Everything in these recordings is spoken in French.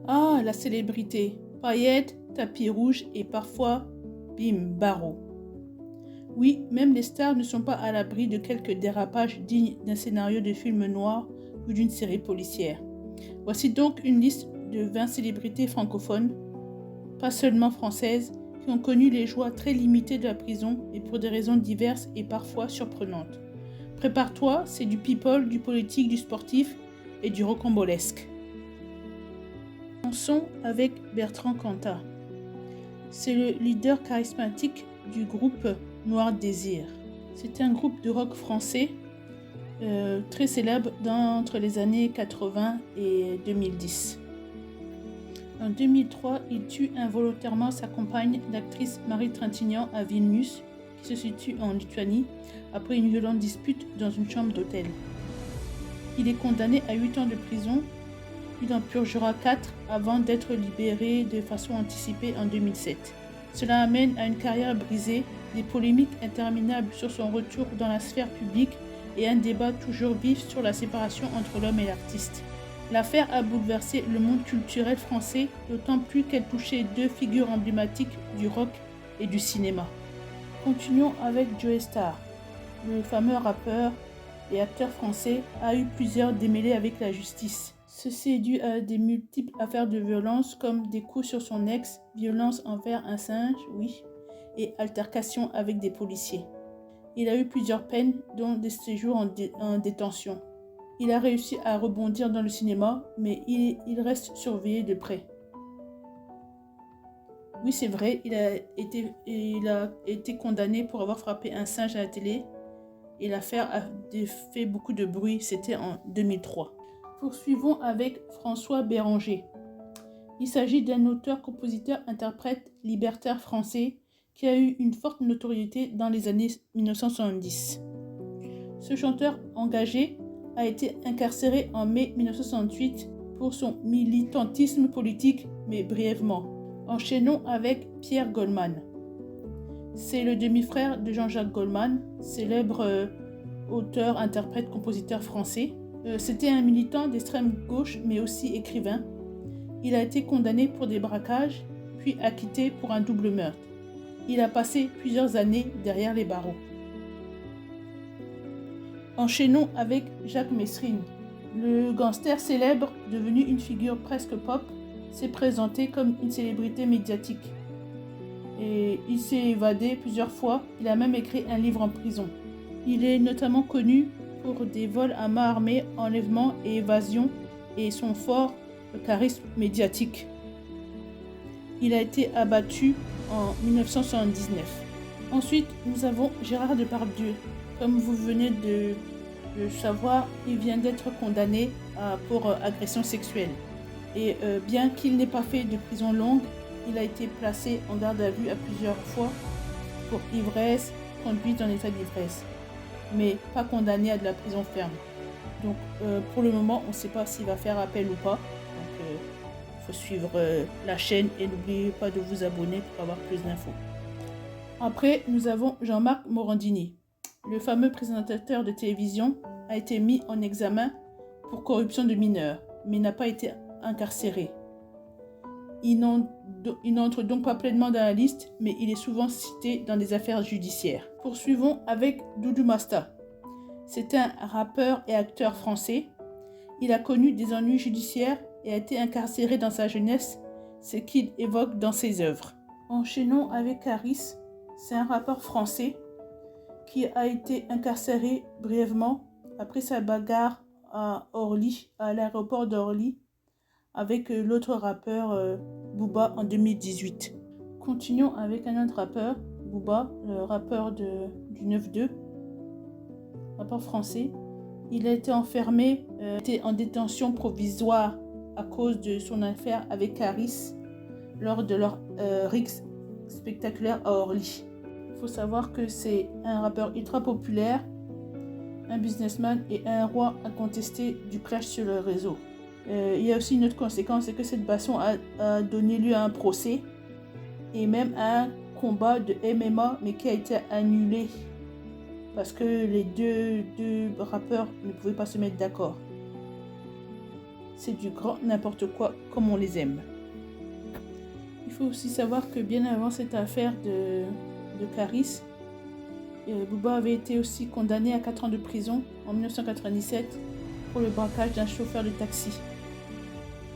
Ah, la célébrité. Paillettes, tapis rouge et parfois, bim, barreau. Oui, même les stars ne sont pas à l'abri de quelques dérapages dignes d'un scénario de film noir ou d'une série policière. Voici donc une liste de 20 célébrités francophones, pas seulement françaises, qui ont connu les joies très limitées de la prison et pour des raisons diverses et parfois surprenantes. Prépare-toi, c'est du people, du politique, du sportif et du rocambolesque. Commençons avec Bertrand Cantat. C'est le leader charismatique du groupe Noir Désir. C'est un groupe de rock français très célèbre entre les années 80 et 2010. En 2003, il tue involontairement sa compagne, l'actrice Marie Trintignant, à Vilnius, qui se situe en Lituanie, après une violente dispute dans une chambre d'hôtel. Il est condamné à 8 ans de prison. Il en purgera 4 avant d'être libéré de façon anticipée en 2007. Cela amène à une carrière brisée, des polémiques interminables sur son retour dans la sphère publique et un débat toujours vif sur la séparation entre l'homme et l'artiste. L'affaire a bouleversé le monde culturel français, d'autant plus qu'elle touchait 2 figures emblématiques du rock et du cinéma. Continuons avec Joe Starr. Le fameux rappeur et acteur français a eu plusieurs démêlés avec la justice. Ceci est dû à des multiples affaires de violence comme des coups sur son ex, violence envers un singe, oui, et altercations avec des policiers. Il a eu plusieurs peines, dont des séjours en détention. Il a réussi à rebondir dans le cinéma, mais il reste surveillé de près. Oui, c'est vrai, il a été condamné pour avoir frappé un singe à la télé, et l'affaire a fait beaucoup de bruit, c'était en 2003. Poursuivons avec François Béranger. Il s'agit d'un auteur, compositeur, interprète libertaire français qui a eu une forte notoriété dans les années 1970. Ce chanteur engagé a été incarcéré en mai 1968 pour son militantisme politique, mais brièvement. Enchaînons avec Pierre Goldman. C'est le demi-frère de Jean-Jacques Goldman, célèbre auteur, interprète, compositeur français. C'était un militant d'extrême gauche, mais aussi écrivain. Il a été condamné pour des braquages, puis acquitté pour un double meurtre. Il a passé plusieurs années derrière les barreaux. Enchaînons avec Jacques Messrine. Le gangster célèbre, devenu une figure presque pop, s'est présenté comme une célébrité médiatique. Et il s'est évadé plusieurs fois, il a même écrit un livre en prison. Il est notamment connu pour des vols à main armée, enlèvements et évasions et son fort charisme médiatique. Il a été abattu en 1979. Ensuite, nous avons Gérard Depardieu. Comme vous venez de le savoir, il vient d'être condamné pour agression sexuelle. Et bien qu'il n'ait pas fait de prison longue, il a été placé en garde à vue à plusieurs fois pour ivresse, conduite en état d'ivresse, mais pas condamné à de la prison ferme. Donc pour le moment, on ne sait pas s'il va faire appel ou pas. Donc il faut suivre la chaîne et n'oubliez pas de vous abonner pour avoir plus d'infos. Après, nous avons Jean-Marc Morandini. Le fameux présentateur de télévision a été mis en examen pour corruption de mineurs, mais n'a pas été incarcéré. Il n'entre donc pas pleinement dans la liste, mais il est souvent cité dans des affaires judiciaires. Poursuivons avec Doudou Masta. C'est un rappeur et acteur français. Il a connu des ennuis judiciaires et a été incarcéré dans sa jeunesse, ce qu'il évoque dans ses œuvres. Enchaînons avec Harris. C'est un rappeur français qui a été incarcéré brièvement après sa bagarre à Orly, à l'aéroport d'Orly, avec l'autre rappeur Booba en 2018. Continuons avec un autre rappeur, Booba, le rappeur du 9-2, rappeur français. Il a été enfermé, était en détention provisoire à cause de son affaire avec Harris lors de leur rixe spectaculaire à Orly. Il faut savoir que c'est un rappeur ultra populaire, un businessman et un roi incontesté du clash sur le réseau. Il y a aussi une autre conséquence, c'est que cette baston a donné lieu à un procès et même à un combat de MMA, mais qui a été annulé parce que les deux rappeurs ne pouvaient pas se mettre d'accord. c'est du grand n'importe quoi comme on les aime. Il faut aussi savoir que bien avant cette affaire de Caris, Booba avait été aussi condamné à 4 ans de prison en 1997 pour le braquage d'un chauffeur de taxi.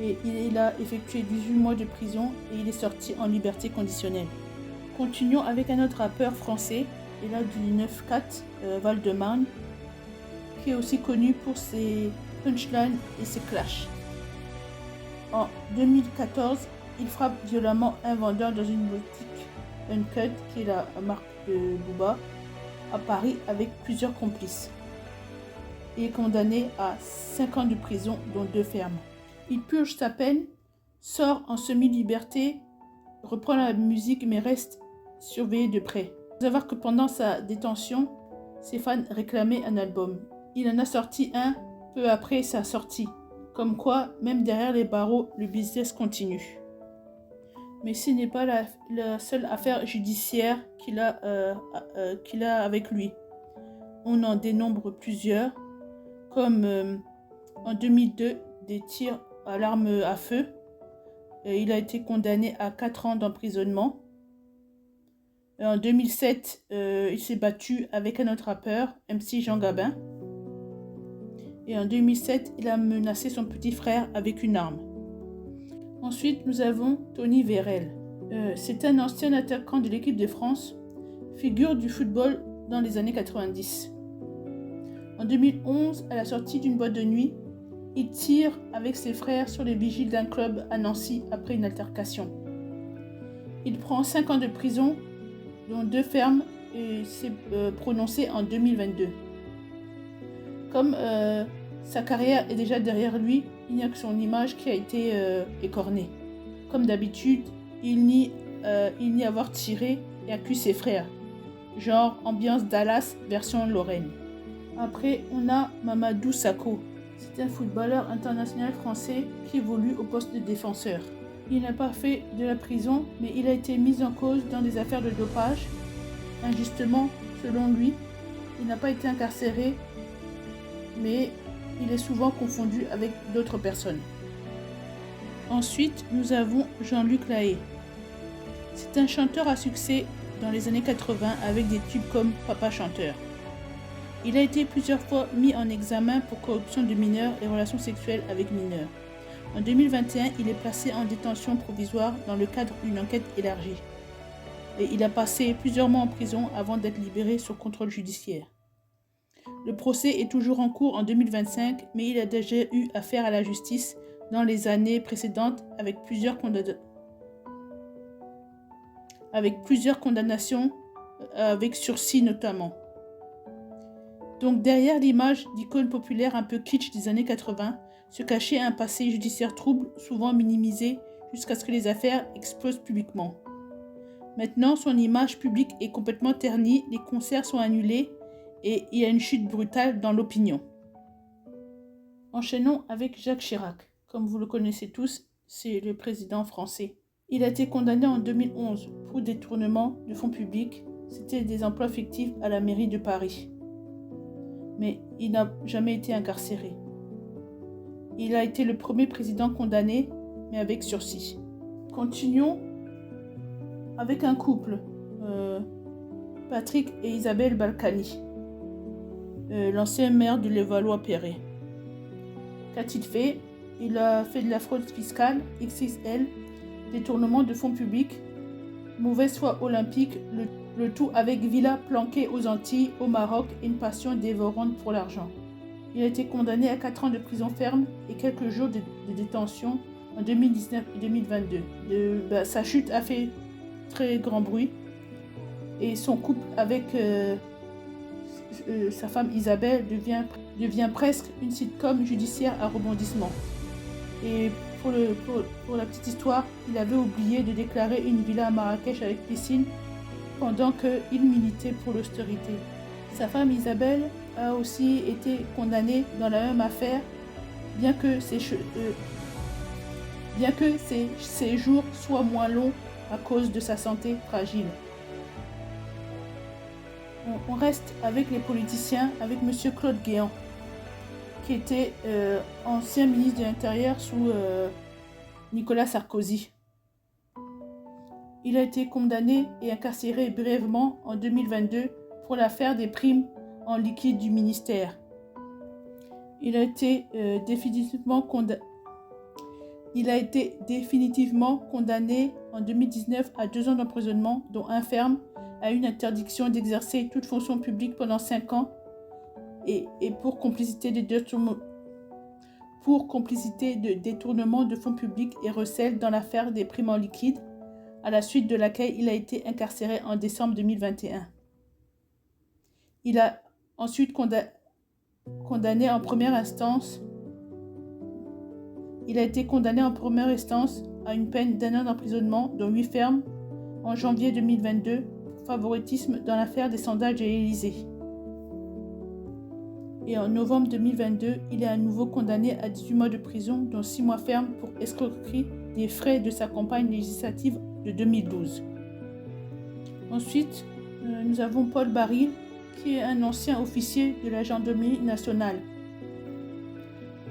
Et il a effectué 18 mois de prison et il est sorti en liberté conditionnelle. Continuons avec un autre rappeur français, et là du 9-4, Val-de-Marne, qui est aussi connu pour ses punchlines et ses clashs. En 2014, il frappe violemment un vendeur dans une boutique Uncut, qui est la marque de Booba, à Paris avec plusieurs complices. Il est condamné à 5 ans de prison, dont 2 fermes. Il purge sa peine, sort en semi-liberté, reprend la musique mais reste surveillé de près. Il faut savoir que pendant sa détention, ses fans réclamaient un album. Il en a sorti un peu après sa sortie. Comme quoi, même derrière les barreaux, le business continue. Mais ce n'est pas la seule affaire judiciaire qu'il a avec lui. On en dénombre plusieurs, comme en 2002, des tirs à l'arme à feu. Il a été condamné à 4 ans d'emprisonnement. En 2007, il s'est battu avec un autre rappeur, MC Jean Gabin. Et en 2007, il a menacé son petit frère avec une arme. Ensuite, nous avons Tony Vérel. C'est un ancien attaquant de l'équipe de France, figure du football dans les années 90. En 2011, à la sortie d'une boîte de nuit, il tire avec ses frères sur les vigiles d'un club à Nancy après une altercation. Il prend 5 ans de prison, dont 2 fermes, et s'est prononcé en 2022. Comme sa carrière est déjà derrière lui, il n'y a que son image qui a été écornée. Comme d'habitude, il nie avoir tiré et accuse ses frères. Genre ambiance Dallas version Lorraine. Après, on a Mamadou Sakho. C'est un footballeur international français qui évolue au poste de défenseur. Il n'a pas fait de la prison, mais il a été mis en cause dans des affaires de dopage. Injustement, selon lui, il n'a pas été incarcéré, mais il est souvent confondu avec d'autres personnes. Ensuite, nous avons Jean-Luc Lahaye. C'est un chanteur à succès dans les années 80 avec des tubes comme Papa Chanteur. Il a été plusieurs fois mis en examen pour corruption de mineurs et relations sexuelles avec mineurs. En 2021, il est placé en détention provisoire dans le cadre d'une enquête élargie. Et il a passé plusieurs mois en prison avant d'être libéré sur contrôle judiciaire. Le procès est toujours en cours en 2025, mais il a déjà eu affaire à la justice dans les années précédentes avec plusieurs condamnations avec sursis notamment. Donc derrière l'image d'icône populaire un peu kitsch des années 80, se cachait un passé judiciaire trouble, souvent minimisé, jusqu'à ce que les affaires explosent publiquement. Maintenant, son image publique est complètement ternie, les concerts sont annulés et il y a une chute brutale dans l'opinion. Enchaînons avec Jacques Chirac. Comme vous le connaissez tous, c'est le président français. Il a été condamné en 2011 pour détournement de fonds publics. C'était des emplois fictifs à la mairie de Paris. Mais il n'a jamais été incarcéré. Il a été le premier président condamné, mais avec sursis. Continuons avec un couple, Patrick et Isabelle Balkany, l'ancien maire de Levallois-Perret. Qu'a-t-il fait? Il a fait de la fraude fiscale, XXL, détournement de fonds publics, mauvaise foi olympique, le tout avec villa planquée aux Antilles, au Maroc et une passion dévorante pour l'argent. Il a été condamné à 4 ans de prison ferme et quelques jours de détention en 2019 et 2022. Sa chute a fait très grand bruit et son couple avec sa femme Isabelle devient presque une sitcom judiciaire à rebondissement. Et pour la petite histoire, il avait oublié de déclarer une villa à Marrakech avec piscine pendant qu'il militait pour l'austérité. Sa femme Isabelle a aussi été condamnée dans la même affaire, bien que ses jours soient moins longs à cause de sa santé fragile. On reste avec les politiciens, avec M. Claude Guéant. qui était ancien ministre de l'Intérieur sous Nicolas Sarkozy. Il a été condamné et incarcéré brièvement en 2022 pour l'affaire des primes en liquide du ministère. Il a été définitivement condamné en 2019 à 2 ans d'emprisonnement, dont 1 ferme, à une interdiction d'exercer toute fonction publique pendant 5 ans et pour complicité de détournement de fonds publics et recel dans l'affaire des primes en liquide, à la suite de laquelle il a été incarcéré en décembre 2021. Il a ensuite condamné en première instance. Il a été condamné en première instance à une peine d'1 an d'emprisonnement, dont 8 fermes, en janvier 2022, pour favoritisme dans l'affaire des sondages de l'Élysée. Et en novembre 2022, il est à nouveau condamné à 18 mois de prison, dont 6 mois fermes pour escroquerie des frais de sa campagne législative de 2012. Ensuite, nous avons Paul Baril, qui est un ancien officier de la gendarmerie nationale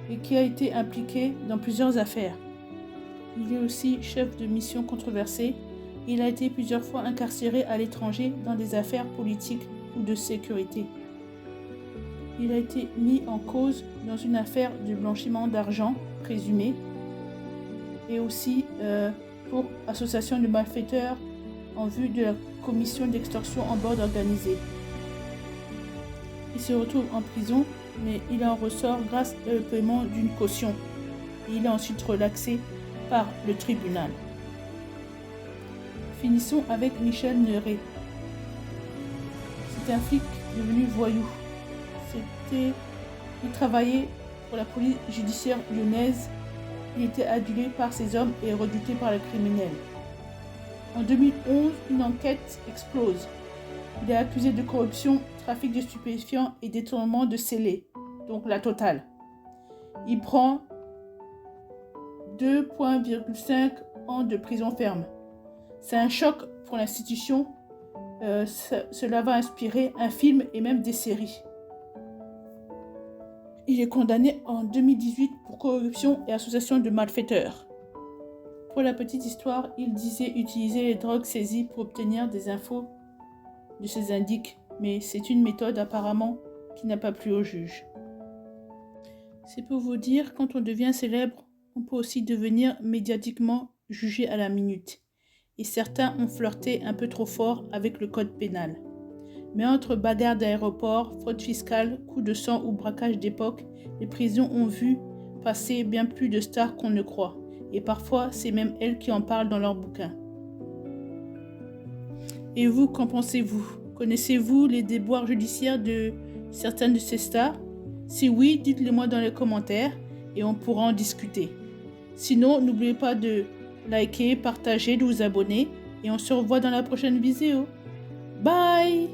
et qui a été impliqué dans plusieurs affaires. Il est aussi chef de mission controversée. Il a été plusieurs fois incarcéré à l'étranger dans des affaires politiques ou de sécurité. Il a été mis en cause dans une affaire de blanchiment d'argent présumé et aussi pour association de malfaiteurs en vue de la commission d'extorsion en bande organisée. Il se retrouve en prison, mais il en ressort grâce au paiement d'une caution. Et il est ensuite relaxé par le tribunal. Finissons avec Michel Neuret. C'est un flic devenu voyou. Il travaillait pour la police judiciaire lyonnaise. Il était adulé par ses hommes et redouté par les criminels. En 2011, une enquête explose. Il est accusé de corruption, trafic de stupéfiants et détournement de scellés, donc la totale. Il prend 2,5 ans de prison ferme. C'est un choc pour l'institution. Cela va inspirer un film et même des séries. Il est condamné en 2018 pour corruption et association de malfaiteurs. Pour la petite histoire, il disait utiliser les drogues saisies pour obtenir des infos de ses indices, mais c'est une méthode apparemment qui n'a pas plu au juge. C'est pour vous dire, quand on devient célèbre, on peut aussi devenir médiatiquement jugé à la minute. Et certains ont flirté un peu trop fort avec le code pénal. Mais entre bagarres d'aéroport, fraude fiscale, coups de sang ou braquage d'époque, les prisons ont vu passer bien plus de stars qu'on ne croit. Et parfois, c'est même elles qui en parlent dans leurs bouquins. Et vous, qu'en pensez-vous? Connaissez-vous les déboires judiciaires de certaines de ces stars? Si oui, dites-le moi dans les commentaires et on pourra en discuter. Sinon, n'oubliez pas de liker, partager, de vous abonner et on se revoit dans la prochaine vidéo. Bye!